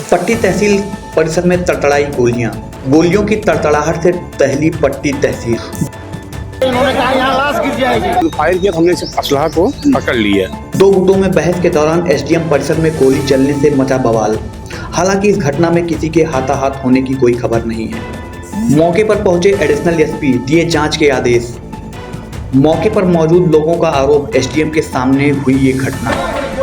पट्टी तहसील परिसर में तड़तड़ाई गोलियों की तड़तड़ाहट से दहली पट्टी तहसील। इन्होंने कहा यहाँ लाश गिर जाएगी। फायर किया, हमने इस असलाह को पकड़ लिया। दो गुटों में बहस के दौरान एसडीएम परिसर में गोली चलने से मचा बवाल। हालांकि इस घटना में किसी के हाथाहाथ होने की कोई खबर नहीं है। मौके पर पहुंचे एडिशनल एसपी दिए जांच के आदेश। मौके पर मौजूद लोगों का आरोप एसडीएम के सामने हुई ये घटना।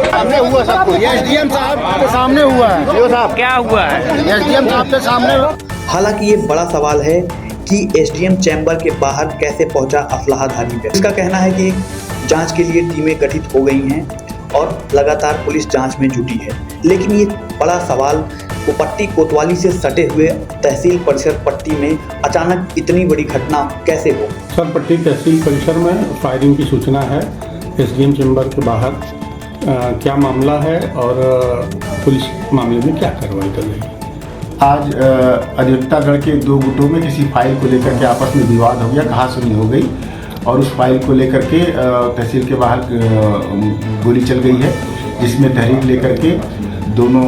सामने हुआ सब कुछ, एसडीएम साहब के सामने हुआ है। जो साहब क्या हुआ है, एसडीएम साहब के सामने हुआ। हालांकि ये बड़ा सवाल है कि एसडीएम चैम्बर के बाहर कैसे पहुंचा असलाहधारी व्यक्ति। इसका कहना है कि जांच के लिए टीमें गठित हो गई हैं और लगातार पुलिस जांच में जुटी है। लेकिन ये बड़ा सवाल पट्टी कोतवाली से सटे हुए तहसील परिसर पट्टी में अचानक इतनी बड़ी घटना कैसे हो। सर, पट्टी तहसील परिसर में फायरिंग की सूचना है। एसडीएम चैम्बर के बाहर क्या मामला है और पुलिस मामले में क्या कार्रवाई कर रही है? आज अधिवक्तागढ़ के दो गुटों में किसी फाइल को लेकर के आपस में विवाद हो गया, कहासुनी हो गई और उस फाइल को लेकर के तहसील के बाहर गोली चल गई है, जिसमें तहरीर लेकर के दोनों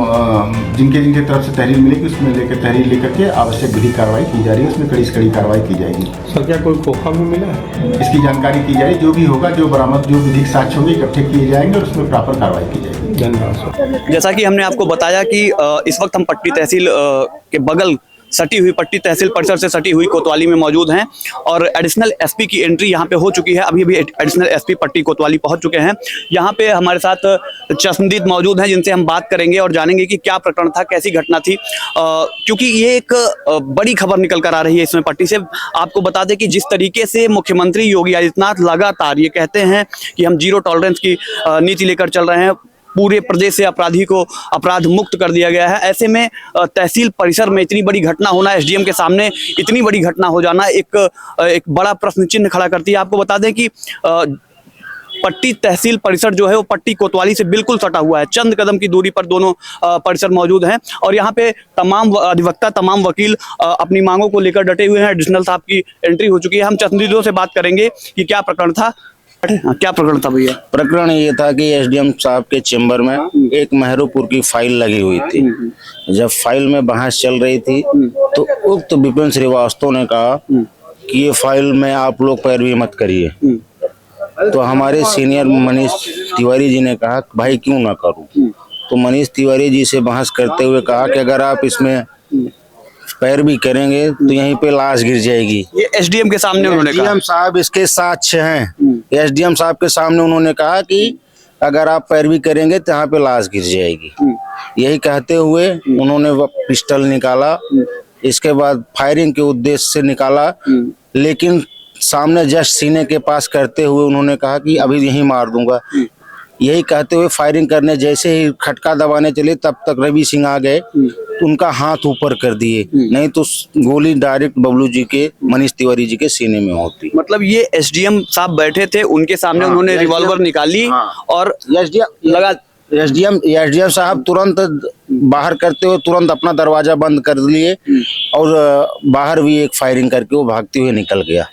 जिनके तरफ से तहरीर मिलेगी उसमें तहरीर लेकर के आवश्यक विधिक कार्रवाई की जा रही है। उसमें कड़ी से कड़ी कार्रवाई की जाएगी। सर, क्या कोई खोखा भी मिला है? इसकी जानकारी की जा रही है। जो भी होगा, जो बरामद जो विधिक साक्ष्य होंगे इकट्ठे किए जाएंगे और उसमें प्रॉपर कार्रवाई की जाएगी। धन्यवाद सर। जैसा कि हमने आपको बताया कि इस वक्त हम पट्टी तहसील के बगल सटी हुई पट्टी तहसील परिसर से सटी हुई कोतवाली में मौजूद हैं और एडिशनल एसपी की एंट्री यहां पे हो चुकी है। अभी भी एडिशनल एसपी पट्टी कोतवाली पहुंच चुके हैं। यहां पे हमारे साथ चश्मदीद मौजूद हैं, जिनसे हम बात करेंगे और जानेंगे कि क्या प्रकरण था, कैसी घटना थी, क्योंकि ये एक बड़ी खबर निकल कर आ रही है इसमें पट्टी से। आपको बता दें कि जिस तरीके से मुख्यमंत्री योगी आदित्यनाथ लगातार ये कहते हैं कि हम जीरो टॉलरेंस की नीति लेकर चल रहे हैं, पूरे प्रदेश से अपराधी को अपराध मुक्त कर दिया गया है, ऐसे में तहसील परिसर में इतनी बड़ी घटना होना, एसडीएम के सामने इतनी बड़ी घटना हो जाना एक बड़ा प्रश्न चिन्ह खड़ा करती है। आपको बता दें कि पट्टी तहसील परिसर जो है वो पट्टी कोतवाली से बिल्कुल सटा हुआ है। चंद कदम की दूरी पर दोनों परिसर मौजूद हैं और यहाँ पे तमाम अधिवक्ता, तमाम वकील अपनी मांगों को लेकर डटे हुए हैं। एडिशनल साहब की एंट्री हो चुकी है। हम चश्मदीदों से बात करेंगे कि क्या प्रकरण था। क्या प्रकरण था भैया? प्रकरण ये था कि एसडीएम साहब के चेंबर में एक मेहरोपुर की फाइल लगी हुई थी। जब फाइल में बहस चल रही थी तो उक्त विपिन श्रीवास्तव ने कहा कि ये फाइल में आप लोग पैरवी मत करिए। तो हमारे सीनियर मनीष तिवारी जी ने कहा भाई क्यों ना करूं। तो मनीष तिवारी जी से बहस करते हुए कहा कि अगर आप इसमें पैरवी करेंगे तो यहीं पे लाश गिर जाएगी। ये एसडीएम के सामने उन्होंने कहा। एसडीएम साहब इसके साक्ष्य हैं। एसडीएम साहब के सामने उन्होंने कहा कि अगर आप पैरवी करेंगे तो यहाँ पे लाश गिर जाएगी। यही कहते हुए उन्होंने पिस्टल निकाला, इसके बाद फायरिंग के उद्देश्य से निकाला, लेकिन सामने जस्ट सीने के पास करते हुए उन्होंने कहा कि अभी यहीं मार दूंगा। यही कहते हुए फायरिंग करने जैसे ही खटका दबाने चले तब तक रवि सिंह आ गए, तो उनका हाथ ऊपर कर दिए, नहीं तो गोली डायरेक्ट बबलू जी के, मनीष तिवारी जी के सीने में होती। मतलब ये एसडीएम साहब बैठे थे, उनके सामने उन्होंने रिवॉल्वर निकाली और एसडीएम साहब तुरंत बाहर करते हुए तुरंत अपना दरवाजा बंद कर लिए और बाहर भी एक फायरिंग करके वो भागते हुए निकल गया।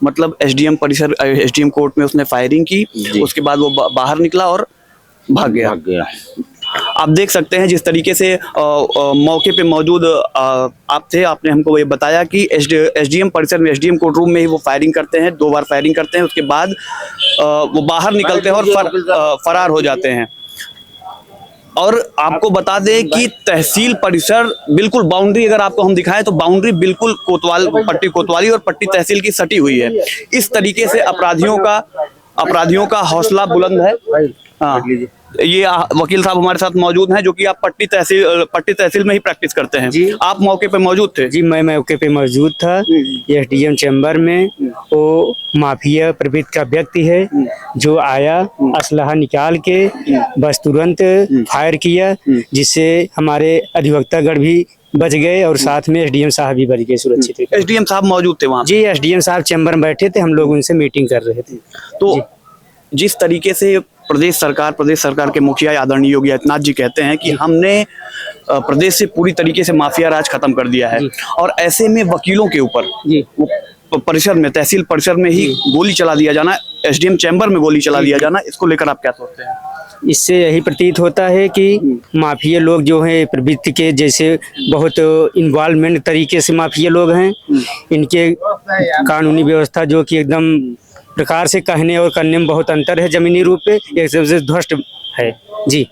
मतलब एसडीएम परिसर, एसडीएम कोर्ट में उसने फायरिंग की, उसके बाद वो बाहर निकला और भाग गया। आप देख सकते हैं जिस तरीके से मौके पे मौजूद आप थे, आपने हमको ये बताया कि एसडीएम परिसर में, एसडीएम कोर्ट रूम में ही वो फायरिंग करते हैं, 2 बार फायरिंग करते हैं, उसके बाद वो बाहर निकलते हैं और फरार हो जाते हैं। और आपको बता दें कि तहसील परिसर बिल्कुल बाउंड्री, अगर आपको हम दिखाएं तो बाउंड्री बिल्कुल पट्टी कोतवाली और पट्टी तहसील की सटी हुई है। इस तरीके से अपराधियों का हौसला बुलंद है। हाँ, ये वकील साहब हमारे साथ मौजूद हैं जो कि आप पट्टी तहसील में ही प्रैक्टिस करते हैं। जी, आप मौके पे मौजूद थे? जी, मैं मौके पे मौजूद था। एसडीएम चैम्बर में वो माफिया प्रवृत्ति का व्यक्ति है जो आया, असलहा निकाल के बस तुरंत फायर किया, जिससे हमारे अधिवक्तागढ़ भी बच गए और साथ में एसडीएम साहब भी बच गए सुरक्षित। एसडीएम साहब मौजूद थे वहाँ? जी, एसडीएम साहब चैम्बर में बैठे थे, हम लोग उनसे मीटिंग कर रहे थे। तो जिस तरीके से प्रदेश सरकार के मुखिया आदरणीय योगी आदित्यनाथ जी कहते हैं कि हमने प्रदेश से पूरी तरीके से माफिया राज खत्म कर दिया है, और ऐसे में वकीलों के ऊपर परिसर में, तहसील परिसर में ही गोली चला दिया जाना, एसडीएम चैम्बर में गोली चला दिया जाना, इसको लेकर आप क्या सोचते हैं? इससे यही प्रतीत होता है कि माफिया लोग जो हैं प्रवृत्ति के जैसे बहुत इन्वॉल्वमेंट तरीके से माफिया लोग हैं। इनके कानूनी व्यवस्था जो कि एकदम प्रकार से कहने और करने में बहुत अंतर है, जमीनी रूप पे एक सबसे ध्वस्त है जी।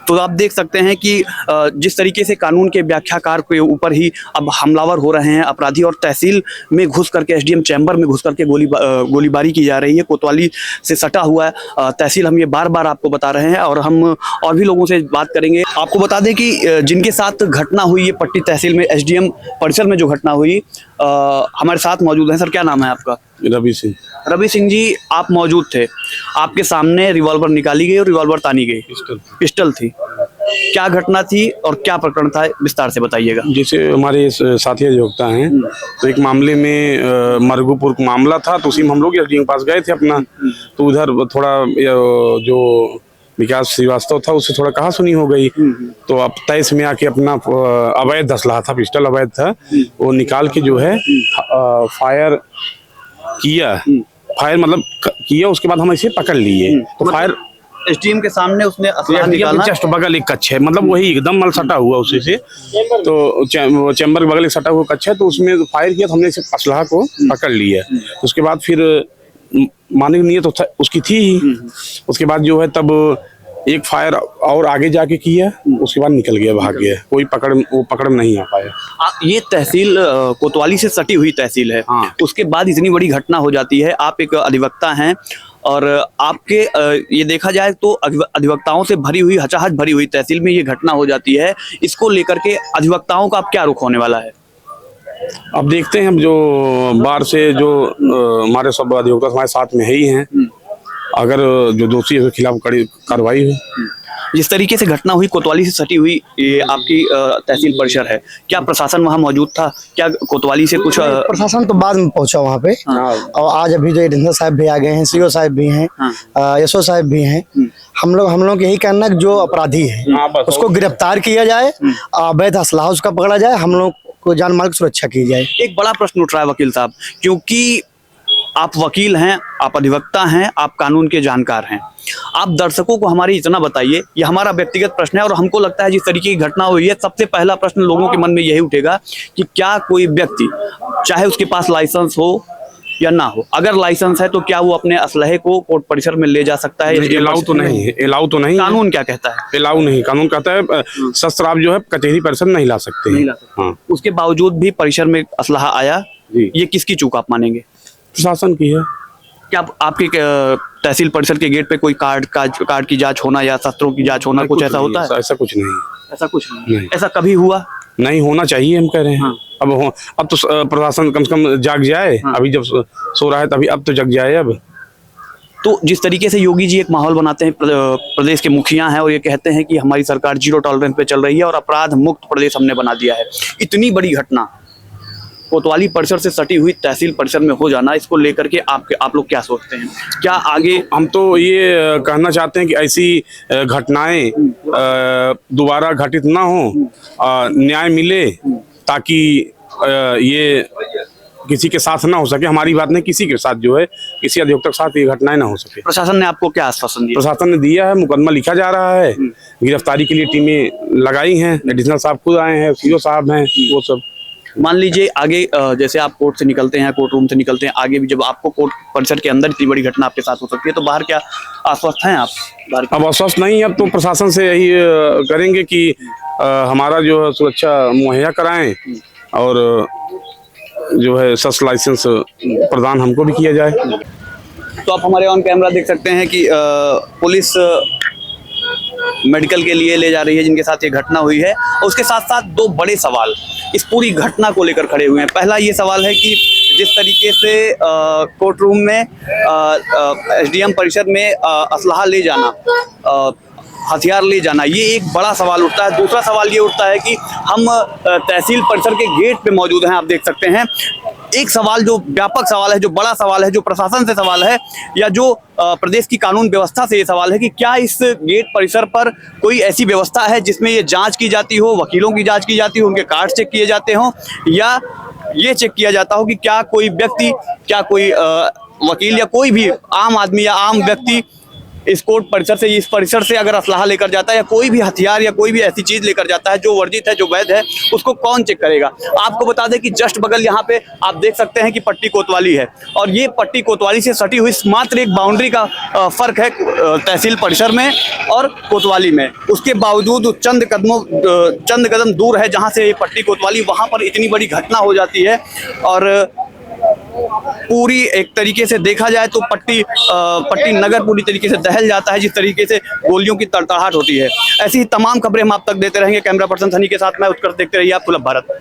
तो आप देख सकते हैं कि जिस तरीके से कानून के व्याख्याकार के ऊपर ही अब हमलावर हो रहे हैं अपराधी, और तहसील में घुस करके एसडीएम चैम्बर में घुस करके गोलीबारी की जा रही है। कोतवाली से सटा हुआ है तहसील, हम ये बार बार आपको बता रहे हैं और हम और भी लोगों से बात करेंगे। आपको बता दें कि जिनके साथ घटना हुई है पट्टी तहसील में एसडीएम परिसर में जो घटना हुई, हमारे साथ मौजूद हैं। सर, क्या नाम है आपका? रवि सिंह। रवि सिंह जी, आप मौजूद थे, आपके सामने रिवॉल्वर निकाली गई और रिवॉल्वर तानी गई, पिस्टल थी। क्या घटना थी और क्या प्रकरण था, विस्तार से बताइएगा। जैसे हमारे साथी अधिवक्ता हैं, तो एक मामले में मरगूपुर का मामला था, तो उसी में हम लोग एसडीएम के पास गए थे अपना। तो उधर थोड़ा जो विकास श्रीवास्तव था उससे थोड़ा कहा सुनी हो गई, तो अब तैस में आके अपना अवैध असलाहा था, पिस्टल अवैध था, वो निकाल के जो है फायर किया, फायर मतलब किया। उसके बाद हम इसे पकड़ लिए, तो फायर एसडीएम के सामने उसने असला निकाला। जस्ट बगल एक कच्छ है, मतलब वही एकदम मल सटा हुआ उसी से, तो चैम्बर के बगल एक सटा हुआ कच्छ है, तो उसमें फायर किया, तो हमने इसे असलाहा को पकड़ लिया। उसके बाद फिर मारने की नीयत तो उसकी थी ही। उसके बाद जो है तब एक फायर और आगे जाके किया, उसके बाद निकल गया, भाग गया, कोई पकड़ में नहीं आ पाया। ये तहसील कोतवाली से सटी हुई तहसील है। हाँ। उसके बाद इतनी बड़ी घटना हो जाती है। आप एक अधिवक्ता हैं और आपके ये देखा जाए तो अधिवक्ताओं से भरी हुई, हचाहच भरी हुई तहसील में ये घटना हो जाती है। इसको लेकर के अधिवक्ताओं का अब क्या रुख होने वाला है? अब देखते हैं, हम जो बार से जो हमारे सब अधिवक्ता हमारे साथ में है ही हैं, अगर जो दोषी है उसके खिलाफ कड़ी कार्रवाई हो। जिस तरीके से घटना हुई कोतवाली से सटी हुई ये आपकी तहसील परिसर है, क्या प्रशासन वहाँ मौजूद था? क्या कोतवाली से कुछ प्रशासन तो बाद में पहुंचा वहाँ पे। और आज अभी जो एडिशनल साहब भी आ गए हैं, सीओ साहब भी हैं, एसओ साहब भी हैं। हम लोग यही कहना कि जो अपराधी है उसको गिरफ्तार किया जाए, अवैध असलाह उसका पकड़ा जाए, हम लोग को जान माल की सुरक्षा की जाए। एक बड़ा प्रश्न उठ रहा है वकील साहब, क्योंकि आप वकील हैं, आप अधिवक्ता हैं, आप कानून के जानकार हैं। आप दर्शकों को हमारी इतना बताइए, ये हमारा व्यक्तिगत प्रश्न है और हमको लगता है जिस तरीके की घटना हुई है, सबसे पहला प्रश्न लोगों के मन में यही उठेगा कि क्या कोई व्यक्ति, चाहे उसके पास लाइसेंस हो या ना हो, अगर लाइसेंस है तो क्या वो अपने असलहे को कोर्ट परिसर में ले जा सकता है? अलाउ तो नहीं है, अलाउ तो नहीं। कानून क्या कहता है? अलाउ नहीं, कानून कहता है शस्त्र आप जो है कचहरी परिसर नहीं ला सकते हैं। नहीं ला सकते। हाँ। उसके बावजूद भी परिसर में असलहा आया, ये किसकी चूक आप मानेंगे? प्रशासन की है। क्या आपके तहसील परिसर के गेट पे कोई कार्ड की जांच होना या शस्त्रों की जांच होना, कुछ ऐसा होता है? ऐसा कुछ नहीं, ऐसा कुछ नहीं। ऐसा कभी हुआ नहीं, होना चाहिए हम कह रहे हैं। हाँ। अब तो प्रशासन कम से कम जाग जाए। हाँ। अभी जब सो रहा है तभी अब तो जग जाए। अब तो जिस तरीके से योगी जी एक माहौल बनाते हैं, प्रदेश के मुखिया हैं और ये कहते हैं कि हमारी सरकार जीरो टॉलरेंस पे चल रही है और अपराध मुक्त प्रदेश हमने बना दिया है, इतनी बड़ी घटना कोतवाली परिसर से सटी हुई तहसील परिसर में हो जाना, इसको लेकर के आप लोग क्या सोचते हैं? क्या आगे हम तो ये कहना चाहते हैं कि ऐसी घटनाएं दोबारा घटित ना हो, न्याय मिले, ताकि ये किसी के साथ ना हो सके। हमारी बात नहीं, किसी के साथ जो है, किसी अधिवक्ता के साथ ये घटनाएं ना हो सके। प्रशासन ने आपको क्या आश्वासन दिया? प्रशासन ने दिया है, मुकदमा लिखा जा रहा है, गिरफ्तारी के लिए टीमें लगाई हैं, एडिशनल साहब खुद आए हैं, सीओ साहब हैं, वो सब। मान लीजिए आगे जैसे आप कोर्ट से निकलते हैं, कोर्ट रूम से निकलते हैं, आगे भी जब आपको कोर्ट परिसर के अंदर इतनी बड़ी घटना आपके साथ हो सकती है, तो बाहर क्या आश्वस्त हैं आप? अब आश्वस्त नहीं, अब तो प्रशासन से यही करेंगे कि हमारा जो है सुरक्षा मुहैया कराएं और जो है शस्त्र लाइसेंस प्रदान हमको भी किया जाए। तो आप हमारे ऑन कैमरा देख सकते हैं कि पुलिस मेडिकल के लिए ले जा रही है जिनके साथ ये घटना हुई है, और उसके साथ साथ दो बड़े सवाल इस पूरी घटना को लेकर खड़े हुए हैं। पहला ये सवाल है कि जिस तरीके से कोर्ट रूम में एसडीएम परिसर में असलहा ले जाना, हथियार ले जाना, ये एक बड़ा सवाल उठता है। दूसरा सवाल ये उठता है कि हम तहसील परिसर के गेट पे मौजूद हैं, आप देख सकते हैं। एक सवाल जो व्यापक सवाल है, जो बड़ा सवाल है, जो प्रशासन से सवाल है या जो प्रदेश की कानून व्यवस्था से ये सवाल है कि क्या इस गेट परिसर पर कोई ऐसी व्यवस्था है जिसमें ये जांच की जाती हो, वकीलों की जांच की जाती हो, उनके कार्ड चेक किए जाते हों, या ये चेक किया जाता हो कि क्या कोई व्यक्ति, क्या कोई वकील या कोई भी आम आदमी या आम व्यक्ति इस कोर्ट परिसर से, इस परिसर से अगर असलाहा लेकर जाता है या कोई भी हथियार या कोई भी ऐसी चीज लेकर जाता है जो वर्जित है, जो वैध है, उसको कौन चेक करेगा। आपको बता दें कि जस्ट बगल यहाँ पे आप देख सकते हैं कि पट्टी कोतवाली है और ये पट्टी कोतवाली से सटी हुई मात्र एक बाउंड्री का फर्क है तहसील परिसर में और कोतवाली में। उसके बावजूद चंद कदम दूर है जहाँ से ये पट्टी कोतवाली, वहाँ पर इतनी बड़ी घटना हो जाती है और पूरी एक तरीके से देखा जाए तो पट्टी नगर पूरी तरीके से दहल जाता है, जिस तरीके से गोलियों की तड़तड़ाहट होती है। ऐसी ही तमाम खबरें हम आप तक देते रहेंगे। कैमरा पर्सन सनी के साथ मैं उत्कर्ष, देखते रहिए आप सुलभ भारत।